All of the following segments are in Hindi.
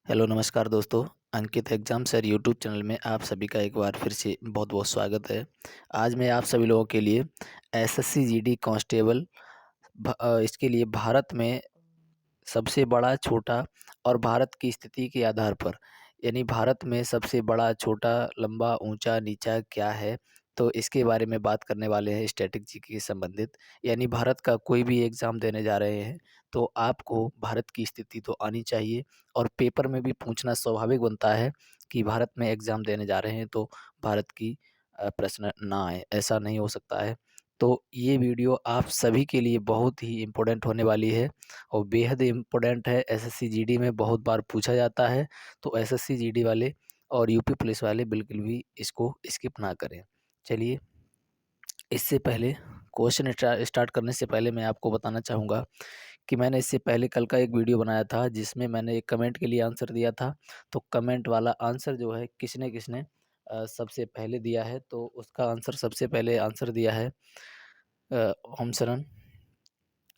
हेलो नमस्कार दोस्तों। अंकित एग्जाम सर यूट्यूब चैनल में आप सभी का एक बार फिर से बहुत बहुत स्वागत है। आज मैं आप सभी लोगों के लिए एसएससी जीडी कांस्टेबल इसके लिए भारत में सबसे बड़ा छोटा और भारत की स्थिति के आधार पर यानी भारत में सबसे बड़ा छोटा लंबा ऊंचा नीचा क्या है, तो इसके बारे में बात करने वाले हैं स्टैटिक जीके के संबंधित। यानी भारत का कोई भी एग्ज़ाम देने जा रहे हैं तो आपको भारत की स्थिति तो आनी चाहिए और पेपर में भी पूछना स्वाभाविक बनता है कि भारत में एग्ज़ाम देने जा रहे हैं तो भारत की प्रश्न ना आए, ऐसा नहीं हो सकता है। तो ये वीडियो आप सभी के लिए बहुत ही इम्पोर्टेंट होने वाली है और बेहद इम्पोर्टेंट है। एसएससी जीडी में बहुत बार पूछा जाता है, तो एसएससी जीडी वाले और यूपी पुलिस वाले बिल्कुल भी इसको स्किप ना करें। चलिए, इससे पहले क्वेश्चन स्टार्ट करने से पहले मैं आपको बताना चाहूँगा कि मैंने इससे पहले कल का एक वीडियो बनाया था जिसमें मैंने एक कमेंट के लिए आंसर दिया था। तो कमेंट वाला आंसर जो है किसने किसने सबसे पहले दिया है, तो उसका आंसर सबसे पहले आंसर दिया है ओम शरण,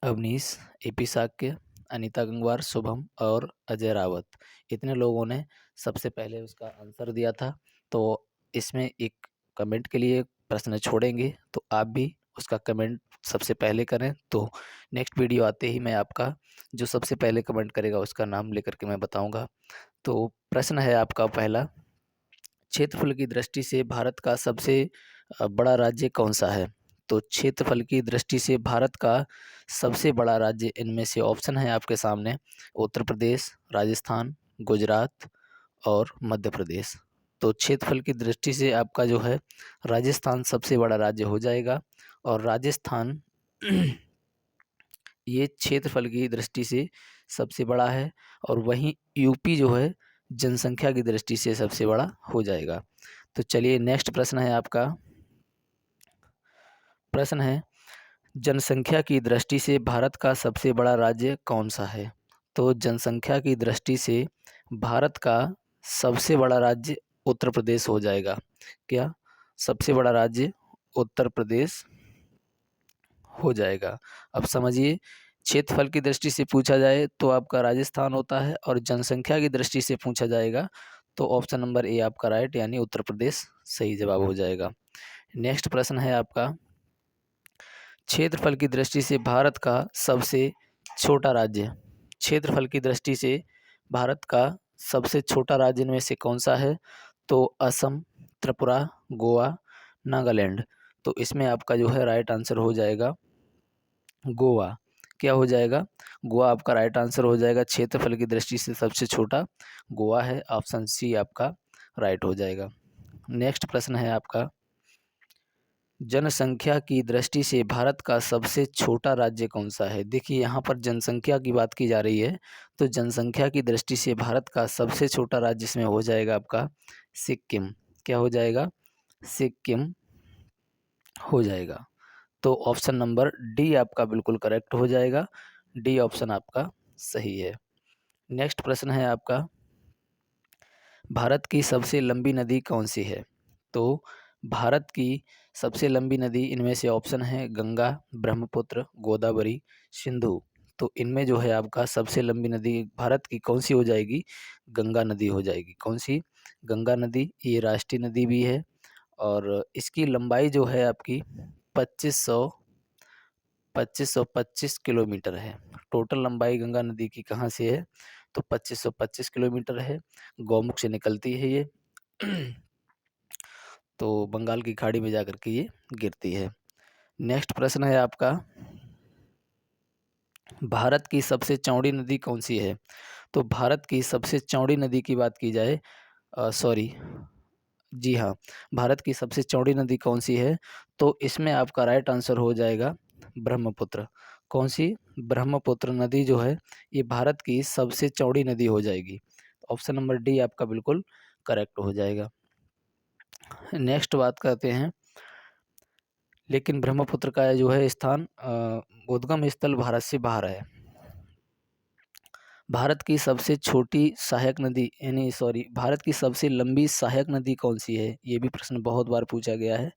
अवनीश, एपी साक्य, अनीता गंगवार, शुभम और अजय रावत। इतने लोगों ने सबसे पहले उसका आंसर दिया था। तो इसमें एक कमेंट के लिए प्रश्न छोड़ेंगे, तो आप भी उसका कमेंट सबसे पहले करें। तो नेक्स्ट वीडियो आते ही मैं आपका जो सबसे पहले कमेंट करेगा उसका नाम लेकर के मैं बताऊंगा। तो प्रश्न है आपका पहला, क्षेत्रफल की दृष्टि से भारत का सबसे बड़ा राज्य कौन सा है? तो क्षेत्रफल की दृष्टि से भारत का सबसे बड़ा राज्य इनमें से ऑप्शन है आपके सामने उत्तर प्रदेश, राजस्थान, गुजरात और मध्य प्रदेश। तो क्षेत्रफल की दृष्टि से आपका जो है राजस्थान सबसे बड़ा राज्य हो जाएगा और राजस्थान ये क्षेत्रफल की दृष्टि से सबसे बड़ा है और वहीं यूपी जो है जनसंख्या की दृष्टि से सबसे बड़ा हो जाएगा। तो चलिए, नेक्स्ट प्रश्न है आपका। प्रश्न है, जनसंख्या की दृष्टि से भारत का सबसे बड़ा राज्य कौन सा है? तो जनसंख्या की दृष्टि से भारत का सबसे बड़ा राज्य उत्तर प्रदेश हो जाएगा। क्या सबसे बड़ा राज्य उत्तर प्रदेश हो जाएगा? अब समझिए, क्षेत्रफल की दृष्टि से पूछा जाए तो आपका राजस्थान होता है और जनसंख्या की दृष्टि से पूछा जाएगा तो ऑप्शन नंबर ए आपका राइट यानी उत्तर प्रदेश सही जवाब हो जाएगा। नेक्स्ट प्रश्न है आपका, क्षेत्रफल की दृष्टि से भारत का सबसे छोटा राज्य, क्षेत्रफल की दृष्टि से भारत का सबसे छोटा राज्य इनमें से कौन सा है? तो असम, त्रिपुरा, गोवा, नागालैंड। तो इसमें आपका जो है राइट आंसर हो जाएगा गोवा। क्या हो जाएगा? गोवा आपका राइट आंसर हो जाएगा। क्षेत्रफल की दृष्टि से सबसे छोटा गोवा है, ऑप्शन सी आपका राइट हो जाएगा। नेक्स्ट प्रश्न है आपका, जनसंख्या की दृष्टि से भारत का सबसे छोटा राज्य कौन सा है? देखिए, यहाँ पर जनसंख्या की बात की जा रही है, तो जनसंख्या की दृष्टि से भारत का सबसे छोटा राज्य इसमें हो जाएगा आपका सिक्किम। क्या हो जाएगा? सिक्किम हो जाएगा। तो ऑप्शन नंबर डी आपका बिल्कुल करेक्ट हो जाएगा। डी ऑप्शन आपका सही है। नेक्स्ट प्रश्न है आपका, भारत की सबसे लंबी नदी कौन सी है? तो भारत की सबसे लंबी नदी इनमें से ऑप्शन है गंगा, ब्रह्मपुत्र, गोदावरी, सिंधु। तो इनमें जो है आपका सबसे लंबी नदी भारत की कौन सी हो जाएगी? गंगा नदी हो जाएगी। कौन सी? गंगा नदी। ये राष्ट्रीय नदी भी है और इसकी लंबाई जो है आपकी 2525 किलोमीटर है। टोटल लंबाई गंगा नदी की कहाँ से है? तो 2525 किलोमीटर है। गौमुख से निकलती है ये तो बंगाल की खाड़ी में जाकर के ये गिरती है। नेक्स्ट प्रश्न है आपका, भारत की सबसे चौड़ी नदी कौन सी है? तो भारत की सबसे चौड़ी नदी की बात की जाए, सॉरी, जी हाँ, भारत की सबसे चौड़ी नदी कौन सी है? तो इसमें आपका राइट आंसर हो जाएगा ब्रह्मपुत्र। कौन सी? ब्रह्मपुत्र नदी जो है ये भारत की सबसे चौड़ी नदी हो जाएगी। ऑप्शन नंबर डी आपका बिल्कुल करेक्ट हो जाएगा। नेक्स्ट बात करते हैं, लेकिन ब्रह्मपुत्र का जो है स्थान उद्गम स्थल भारत से बाहर है। भारत की सबसे छोटी सहायक नदी यानी सॉरी भारत की सबसे लंबी सहायक नदी कौन सी है? ये भी प्रश्न बहुत बार पूछा गया है।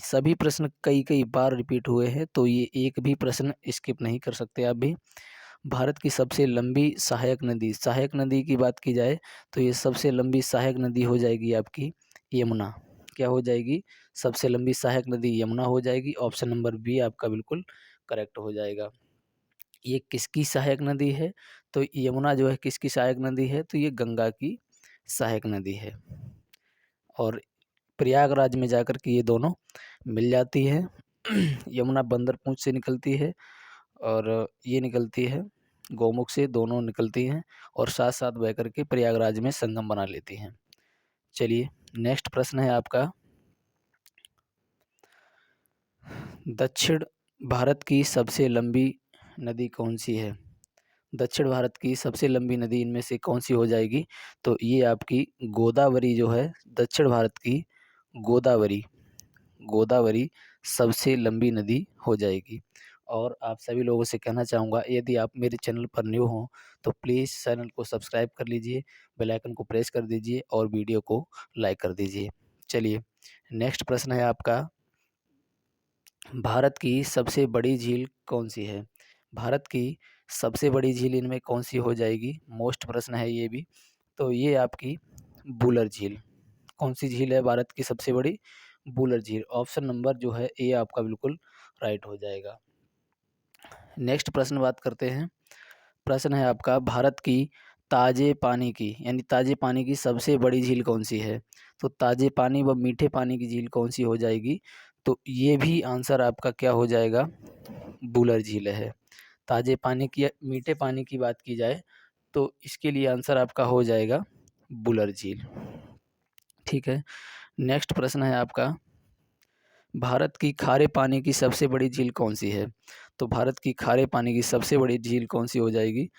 सभी प्रश्न कई कई बार रिपीट हुए हैं तो ये एक भी प्रश्न स्किप नहीं कर सकते आप भी। भारत की सबसे लंबी सहायक नदी की बात की जाए तो ये सबसे लंबी सहायक नदी हो जाएगी आपकी यमुना। क्या हो जाएगी? सबसे लंबी सहायक नदी यमुना हो जाएगी। ऑप्शन नंबर बी आपका बिल्कुल करेक्ट हो जाएगा। ये किसकी सहायक नदी है? तो यमुना जो है किसकी सहायक नदी है? तो ये गंगा की सहायक नदी है। और प्रयागराज में जाकर के ये दोनों मिल जाती है। यमुना बंदरपूंछ से निकलती है और ये निकलती है गौमुख से, दोनों निकलती हैं और साथ साथ बह करके प्रयागराज में संगम बना लेती हैं। चलिए नेक्स्ट प्रश्न है आपका, दक्षिण भारत की सबसे लंबी नदी कौन सी है? दक्षिण भारत की सबसे लंबी नदी इनमें से कौन सी हो जाएगी? तो ये आपकी गोदावरी जो है, दक्षिण भारत की गोदावरी गोदावरी सबसे लंबी नदी हो जाएगी। और आप सभी लोगों से कहना चाहूँगा, यदि आप मेरे चैनल पर न्यू हों तो प्लीज़ चैनल को सब्सक्राइब कर लीजिए, बेल आइकन को प्रेस कर दीजिए और वीडियो को लाइक कर दीजिए। चलिए नेक्स्ट प्रश्न है आपका, भारत की सबसे बड़ी झील कौन सी है? भारत की सबसे बड़ी झील इनमें कौन सी हो जाएगी? मोस्ट प्रश्न है ये भी। तो ये आपकी वुलर झील। कौन सी झील है भारत की सबसे बड़ी? वुलर झील। ऑप्शन नंबर जो है ए आपका बिल्कुल राइट हो जाएगा। नेक्स्ट प्रश्न बात करते हैं। प्रश्न है आपका, भारत की ताजे पानी की यानी ताजे पानी की सबसे बड़ी झील कौन सी है? तो ताजे पानी व मीठे पानी की झील कौन सी हो जाएगी? तो ये भी आंसर आपका क्या हो जाएगा? वुलर झील है। ताजे पानी की मीठे पानी की बात की जाए तो इसके लिए आंसर आपका हो जाएगा वुलर झील। ठीक है। नेक्स्ट प्रश्न है आपका, भारत की खारे पानी की सबसे बड़ी झील कौन सी है? तो भारत की खारे पानी की सबसे बड़ी झील कौन सी हो जाएगी?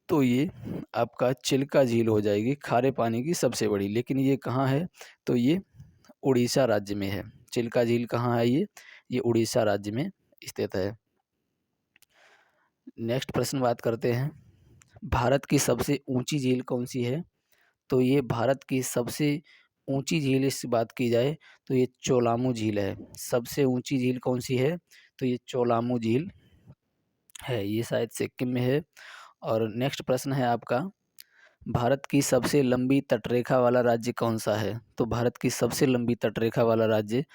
तो ये आपका चिल्का झील हो जाएगी, खारे पानी की सबसे बड़ी। लेकिन ये कहाँ है? तो ये उड़ीसा राज्य में है। चिल्का झील कहाँ है? ये उड़ीसा राज्य में स्थित है। नेक्स्ट प्रश्न बात करते हैं, भारत की सबसे ऊंची झील कौन सी है? तो ये भारत की सबसे ऊंची झील इस बात की जाए तो ये चोलामू झील है। सबसे ऊंची झील कौन सी है? तो ये चोलामू झील है, ये शायद सिक्किम में है। और नेक्स्ट प्रश्न है आपका, भारत की सबसे लंबी तटरेखा वाला राज्य कौन सा है? तो भारत की सबसे लंबी तटरेखा वाला राज्य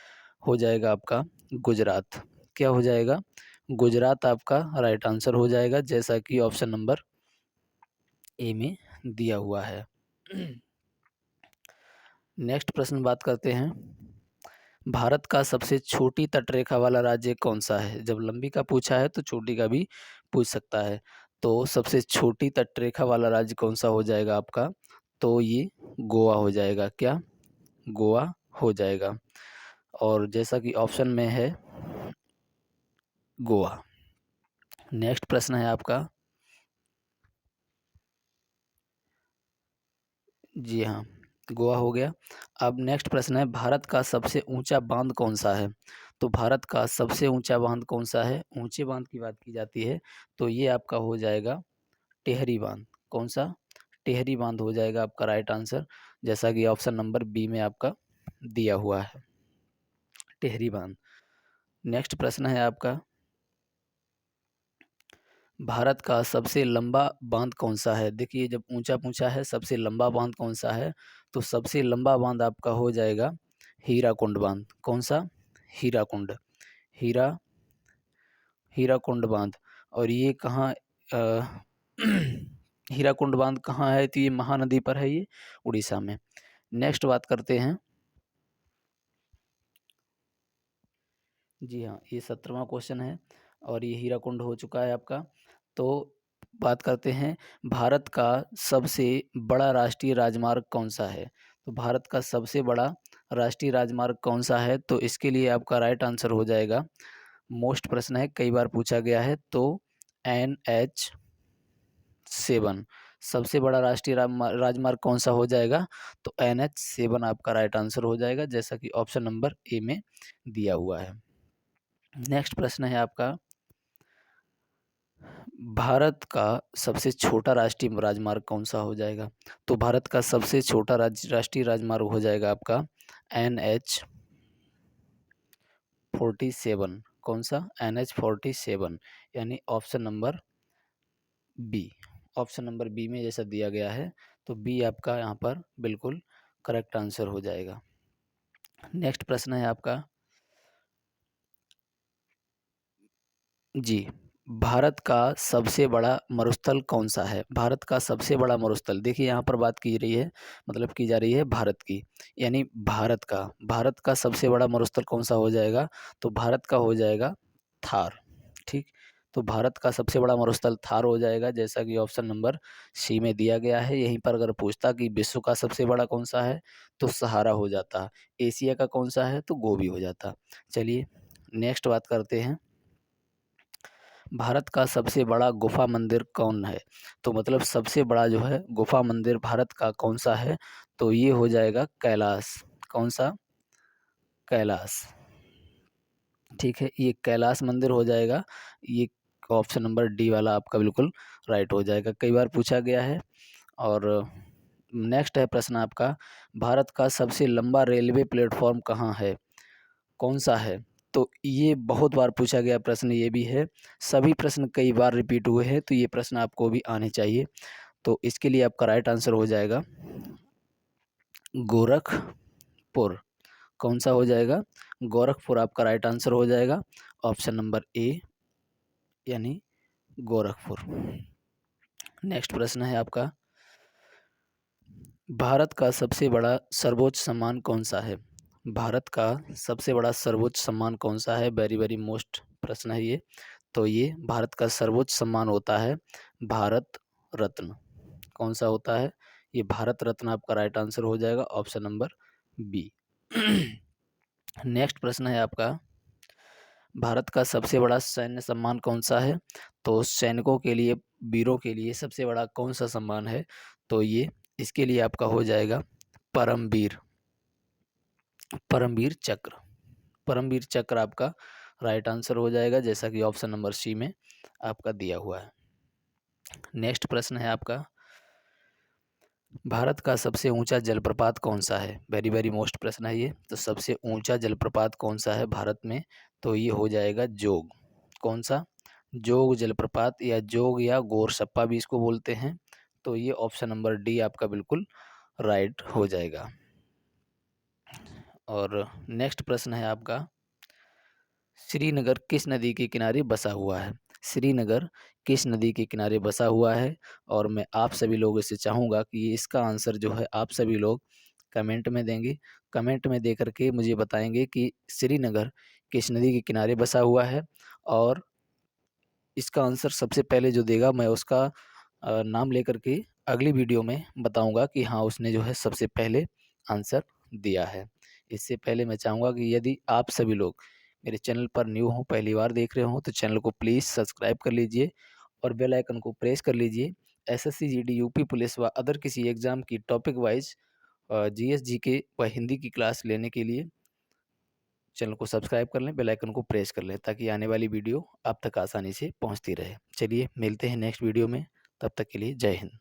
हो जाएगा आपका गुजरात। क्या हो जाएगा? गुजरात आपका राइट आंसर हो जाएगा, जैसा कि ऑप्शन नंबर ए में दिया हुआ है। नेक्स्ट प्रश्न बात करते हैं, भारत का सबसे छोटी तटरेखा वाला राज्य कौन सा है? जब लंबी का पूछा है तो छोटी का भी पूछ सकता है। तो सबसे छोटी तटरेखा वाला राज्य कौन सा हो जाएगा आपका? तो ये गोवा हो जाएगा। क्या? गोवा हो जाएगा। और जैसा कि ऑप्शन में है गोवा। नेक्स्ट प्रश्न है आपका, जी हाँ, गोवा हो गया। अब नेक्स्ट प्रश्न है, भारत का सबसे ऊंचा बांध कौन सा है? तो भारत का सबसे ऊंचा बांध कौन सा है? ऊंचे बांध की बात की जाती है तो ये आपका हो जाएगा टेहरी बांध। कौन सा? टेहरी बांध हो जाएगा आपका राइट आंसर, जैसा कि ऑप्शन नंबर बी में आपका दिया हुआ है, टेहरी बांध। नेक्स्ट प्रश्न है आपका, भारत का सबसे लंबा बांध कौन सा है? देखिए जब ऊंचा पूछा है सबसे लंबा बांध कौन सा है, तो सबसे लंबा बांध आपका हो जाएगा हीराकुंड बांध। कौन सा? हीराकुंड। हीरा हीराकुंड बांध। और ये कहाँ हीराकुंड बांध कहाँ है? तो ये महानदी पर है, ये उड़ीसा में। नेक्स्ट बात करते हैं, जी हाँ, ये 17वां क्वेश्चन है और ये हीराकुंड हो चुका है आपका। तो बात करते हैं, भारत का सबसे बड़ा राष्ट्रीय राजमार्ग कौन सा है? तो भारत का सबसे बड़ा राष्ट्रीय राजमार्ग कौन सा है? तो इसके लिए आपका राइट आंसर हो जाएगा, मोस्ट प्रश्न है, कई बार पूछा गया है, तो NH7 सबसे बड़ा राष्ट्रीय राजमार्ग कौन सा हो जाएगा? तो NH7 आपका राइट आंसर हो जाएगा, जैसा कि ऑप्शन नंबर ए में दिया हुआ है। नेक्स्ट प्रश्न है आपका, भारत का सबसे छोटा राष्ट्रीय राजमार्ग कौन सा हो जाएगा? तो भारत का सबसे छोटा राष्ट्रीय राजमार्ग हो जाएगा आपका NH47। कौन सा? NH47 यानी option number B. Option number B में जैसा दिया गया है तो बी आपका यहाँ पर बिल्कुल करेक्ट आंसर हो जाएगा। नेक्स्ट प्रश्न है आपका जी, भारत का सबसे बड़ा मरुस्थल कौन सा है? भारत का सबसे बड़ा मरुस्थल, देखिए यहाँ पर बात की रही है, मतलब की जा रही है भारत की, यानी भारत का सबसे बड़ा मरुस्थल कौन सा हो जाएगा? तो भारत का हो जाएगा थार। ठीक, तो भारत का सबसे बड़ा मरुस्थल थार हो जाएगा, जैसा कि ऑप्शन नंबर सी में दिया गया है। यहीं पर अगर पूछता कि विश्व का सबसे बड़ा कौन सा है तो सहारा हो जाता, एशिया का कौन सा है तो गोबी हो जाता। चलिए नेक्स्ट बात करते हैं, भारत का सबसे बड़ा गुफा मंदिर कौन है? तो मतलब सबसे बड़ा जो है गुफा मंदिर भारत का कौन सा है? तो ये हो जाएगा कैलाश। कौन सा? कैलाश। ठीक है, ये कैलाश मंदिर हो जाएगा। ये ऑप्शन नंबर डी वाला आपका बिल्कुल राइट हो जाएगा, कई बार पूछा गया है। और नेक्स्ट है प्रश्न आपका, भारत का सबसे लंबा रेलवे प्लेटफॉर्म कहाँ है? कौन सा है? तो ये बहुत बार पूछा गया प्रश्न ये भी है, सभी प्रश्न कई बार रिपीट हुए हैं, तो ये प्रश्न आपको भी आने चाहिए। तो इसके लिए आपका राइट आंसर हो जाएगा गोरखपुर। कौन सा हो जाएगा? गोरखपुर आपका राइट आंसर हो जाएगा, ऑप्शन नंबर ए यानी गोरखपुर। नेक्स्ट प्रश्न है आपका, भारत का सबसे बड़ा सर्वोच्च सम्मान कौन सा है? भारत का सबसे बड़ा सर्वोच्च सम्मान कौन सा है? वेरी वेरी मोस्ट प्रश्न है ये। तो ये भारत का सर्वोच्च सम्मान होता है भारत रत्न। कौन सा होता है? ये भारत रत्न आपका राइट आंसर हो जाएगा, ऑप्शन नंबर बी। नेक्स्ट प्रश्न है आपका, भारत का सबसे बड़ा सैन्य सम्मान कौन सा है? तो सैनिकों के लिए, वीरों के लिए सबसे बड़ा कौन सा सम्मान है? तो ये इसके लिए आपका हो जाएगा परमवीर, परमवीर चक्र। परमवीर चक्र आपका राइट आंसर हो जाएगा, जैसा कि ऑप्शन नंबर सी में आपका दिया हुआ है। नेक्स्ट प्रश्न है आपका, भारत का सबसे ऊंचा जलप्रपात कौन सा है? वेरी वेरी मोस्ट प्रश्न है ये। तो सबसे ऊंचा जलप्रपात कौन सा है भारत में? तो ये हो जाएगा जोग। कौन सा? जोग जलप्रपात, या जोग या गोरसप्पा भी इसको बोलते हैं। तो ये ऑप्शन नंबर डी आपका बिल्कुल राइट हो जाएगा। और नेक्स्ट प्रश्न है आपका, श्रीनगर किस नदी के किनारे बसा हुआ है? श्रीनगर किस नदी के किनारे बसा हुआ है? और मैं आप सभी लोगों से चाहूँगा कि इसका आंसर जो है आप सभी लोग कमेंट में देंगे। कमेंट में दे करके मुझे बताएंगे कि श्रीनगर किस नदी के किनारे बसा हुआ है, और इसका आंसर सबसे पहले जो देगा मैं उसका नाम लेकर के अगली वीडियो में बताऊंगा कि हाँ उसने जो है सबसे पहले आंसर दिया है। इससे पहले मैं चाहूँगा कि यदि आप सभी लोग मेरे चैनल पर न्यू हो, पहली बार देख रहे हो, तो चैनल को प्लीज़ सब्सक्राइब कर लीजिए और बेल आइकन को प्रेस कर लीजिए। एसएससी जीडी यूपी पुलिस व अदर किसी एग्ज़ाम की टॉपिक वाइज जीएस जीके व हिंदी की क्लास लेने के लिए चैनल को सब्सक्राइब कर लें, बेल आइकन को प्रेस कर लें, ताकि आने वाली वीडियो आप तक आसानी से पहुंचती रहे। चलिए मिलते हैं नेक्स्ट वीडियो में, तब तक के लिए जय हिंद।